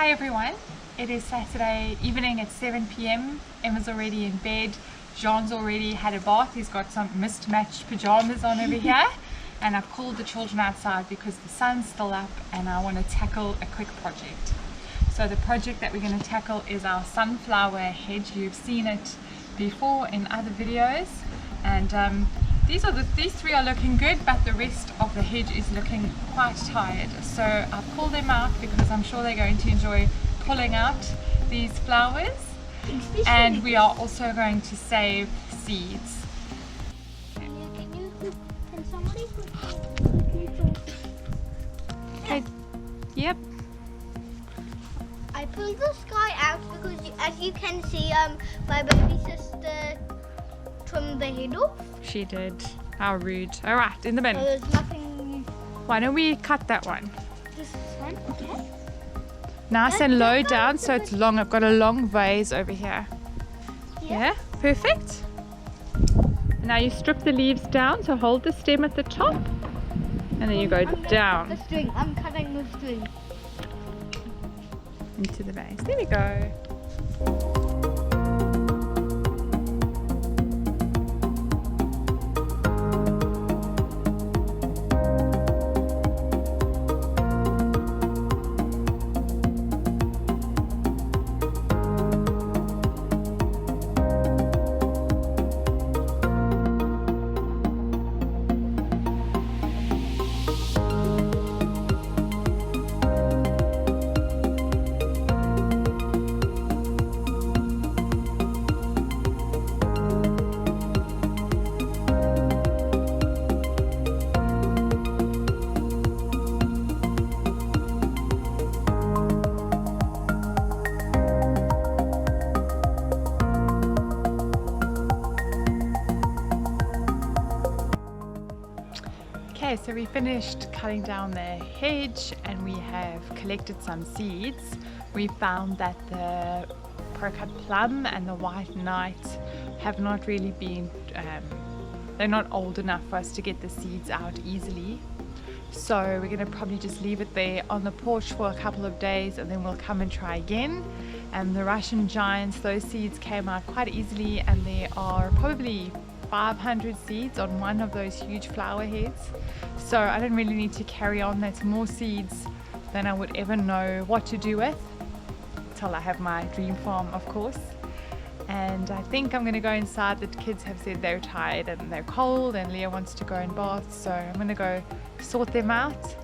Hi everyone, it is Saturday evening at 7 p.m. Emma's already in bed, Jean's already had a bath, he's got some mismatched pajamas on over here, and I've called the children outside because the sun's still up and I want to tackle a quick project. So the project that we're going to tackle is our sunflower hedge. You've seen it before in other videos, and these three are looking good, but the rest of the hedge is looking quite tired. So I've pulled them out because I'm sure they're going to enjoy pulling out these flowers. And we are also going to save seeds. Can somebody put Okay. Yep. I pulled this guy out because as you can see, my baby sister trimmed the head off. She did. How rude. Alright, in the bin. So there's nothing. Why don't we cut that one? This one, okay. Nice and low down so it's long. I've got a long vase over here. Yeah, perfect. Now you strip the leaves down, so hold the stem at the top and then you go down The string. I'm cutting the string. into the vase. There we go. Okay, so we finished cutting down the hedge and we have collected some seeds. We found that the pro-cut plum and the white knight have not really been, they're not old enough for us to get the seeds out easily. So we're going to probably just leave it there on the porch for a couple of days and then we'll come and try again. And the Russian giants, those seeds came out quite easily and there are probably 500 seeds on one of those huge flower heads, so I don't really need to carry on. That's more seeds than I would ever know what to do with till I have my dream farm, of course. And I think I'm going to go inside. The kids have said they're tired and they're cold and Leah wants to go in bath, so I'm going to go sort them out,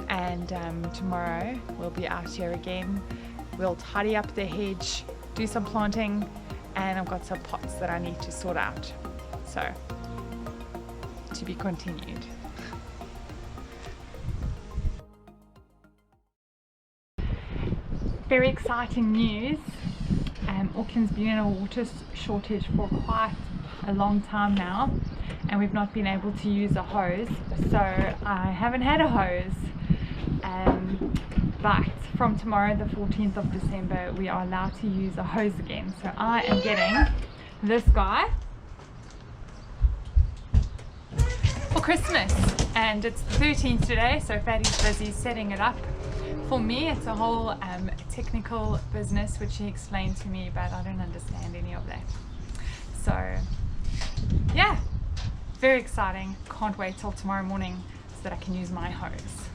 and tomorrow we'll be out here again. We'll tidy up the hedge, do some planting, and I've got some pots that I need to sort out. So, to be continued. Very exciting news. Auckland's been in a water shortage for quite a long time now, and we've not been able to use a hose, so I haven't had a hose. But from tomorrow, the 14th of December, we are allowed to use a hose again. So I am getting this guy for Christmas, and it's the 13th today, so Ferdi's busy setting it up. For me, it's a whole technical business which he explained to me, but I don't understand any of that. So yeah, very exciting. Can't wait till tomorrow morning so that I can use my hose.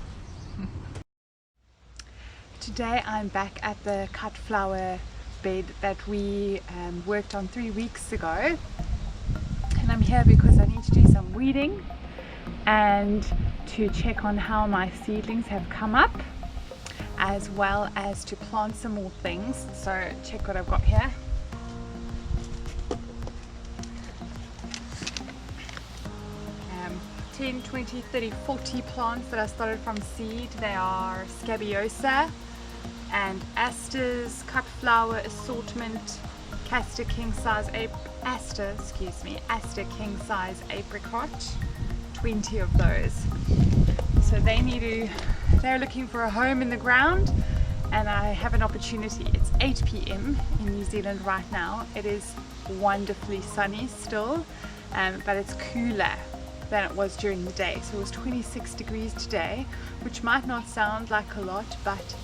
Today I'm back at the cut flower bed that we worked on 3 weeks ago, and I'm here because I need to do some weeding and to check on how my seedlings have come up, as well as to plant some more things. So check what I've got here. Um, 10, 20, 30, 40 plants that I started from seed. They are Scabiosa and Asters, cut flower assortment, Aster king size king size apricot, 20 of those. So they're looking for a home in the ground, and I have an opportunity. It's 8 p.m. in New Zealand right now. It is wonderfully sunny still, but it's cooler than it was during the day. So it was 26 degrees today, which might not sound like a lot, but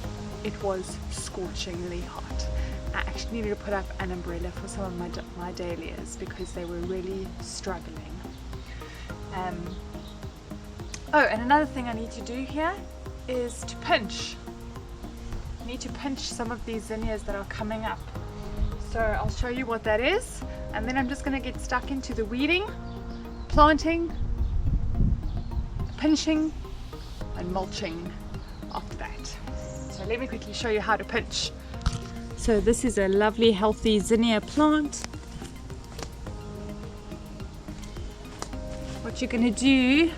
it was scorchingly hot. I actually needed to put up an umbrella for some of my dahlias because they were really struggling. Oh, and another thing I need to do here is to pinch. I need to pinch some of these zinnias that are coming up. So I'll show you what that is, and then I'm just going to get stuck into the weeding, planting, pinching, and mulching after that. So let me quickly show you how to pinch. So this is a lovely healthy zinnia plant. What you're going to do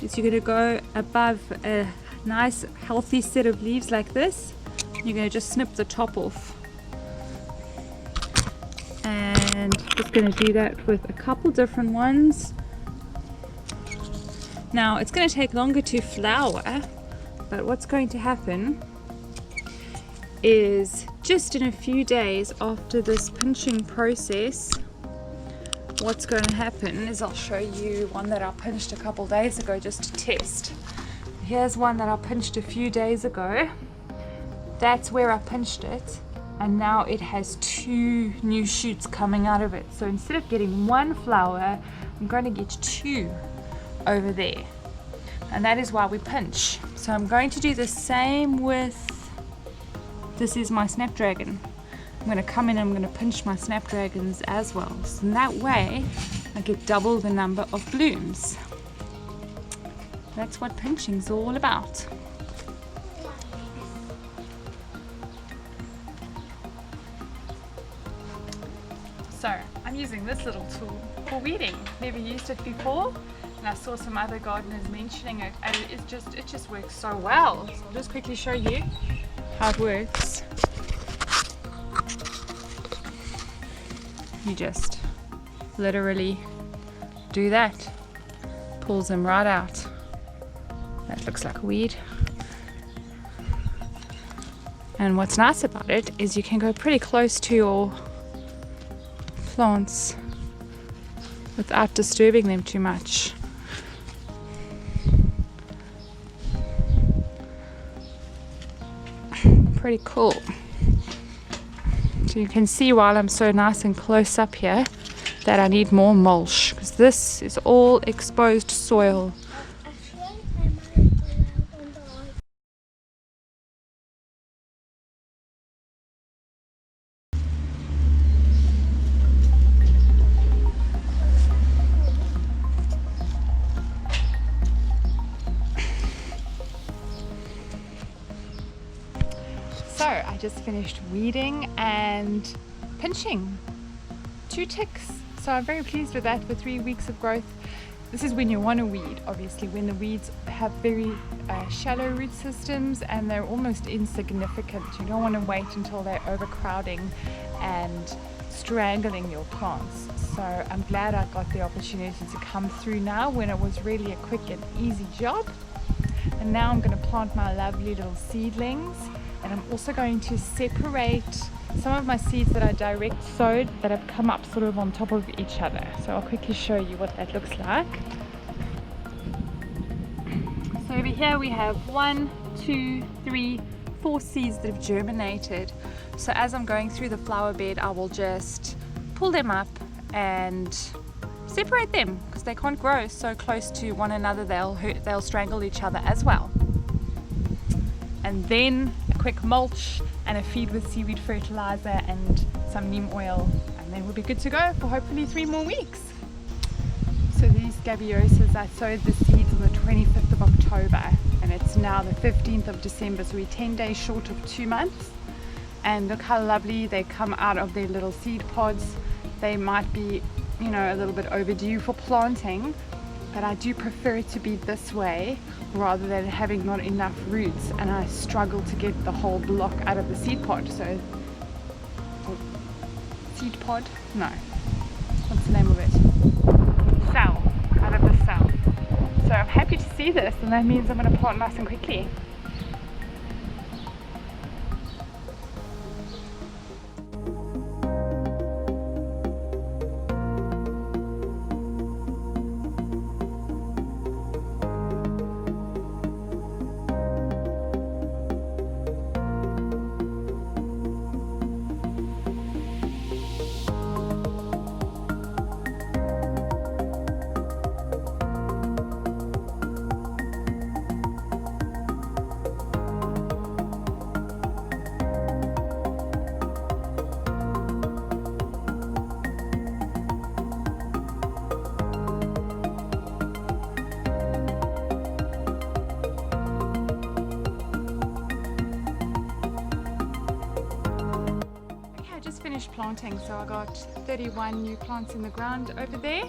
is you're going to go above a nice healthy set of leaves like this. You're going to just snip the top off. And just going to do that with a couple different ones. Now it's going to take longer to flower, but what's going to happen is just in a few days after this pinching process, what's going to happen is I'll show you one that I pinched a couple days ago just to test. Here's one that I pinched a few days ago. That's where I pinched it, and now it has 2 new shoots coming out of it. So instead of getting 1 flower, I'm going to get 2 over there, and that is why we pinch. So I'm going to do the same with, this is my snapdragon. I'm going to come in and I'm going to pinch my snapdragons as well. So in that way I get double the number of blooms. That's what pinching's all about. So I'm using this little tool for weeding. Never used it before, and I saw some other gardeners mentioning it, and it just works so well. So I'll just quickly show you how it works. You just literally do that, pulls them right out. That looks like a weed. And what's nice about it is you can go pretty close to your plants without disturbing them too much. Pretty cool. So you can see while I'm so nice and close up here that I need more mulch, because this is all exposed soil. So I just finished weeding and pinching. 2 ticks. So I'm very pleased with that for 3 weeks of growth. This is when you want to weed, obviously, when the weeds have very shallow root systems and they're almost insignificant. You don't want to wait until they're overcrowding and strangling your plants. So I'm glad I got the opportunity to come through now when it was really a quick and easy job. And now I'm going to plant my lovely little seedlings. And I'm also going to separate some of my seeds that I direct sowed that have come up sort of on top of each other. So I'll quickly show you what that looks like. So over here we have 1, 2, 3, 4 seeds that have germinated. So as I'm going through the flower bed, I will just pull them up and separate them, because they can't grow so close to one another. They'll strangle each other as well. And then a quick mulch and a feed with seaweed fertilizer and some neem oil, and then we'll be good to go for hopefully 3 more weeks. So these gabiosas, I sowed the seeds on the 25th of October and it's now the 15th of December, so we're 10 days short of 2 months. And look how lovely they come out of their little seed pods. They might be, you know, a little bit overdue for planting, but I do prefer it to be this way rather than having not enough roots and I struggle to get the whole block out of the seed pod. So seed pod? No. What's the name of it? Cell. Out of the cell. So I'm happy to see this, and that means I'm going to plant nice and quickly. finished planting, so I got 31 new plants in the ground over there,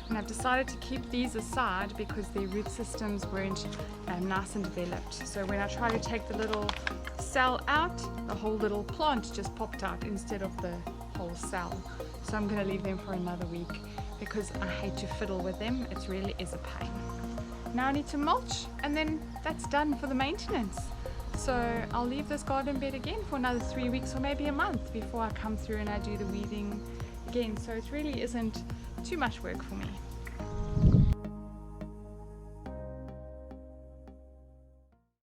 and I've decided to keep these aside because their root systems weren't nice and developed. So when I try to take the little cell out, the whole little plant just popped out instead of the whole cell. So I'm going to leave them for another week because I hate to fiddle with them. It really is a pain. Now I need to mulch, and then that's done for the maintenance. So I'll leave this garden bed again for another 3 weeks or maybe a month before I come through and I do the weeding again. So it really isn't too much work for me.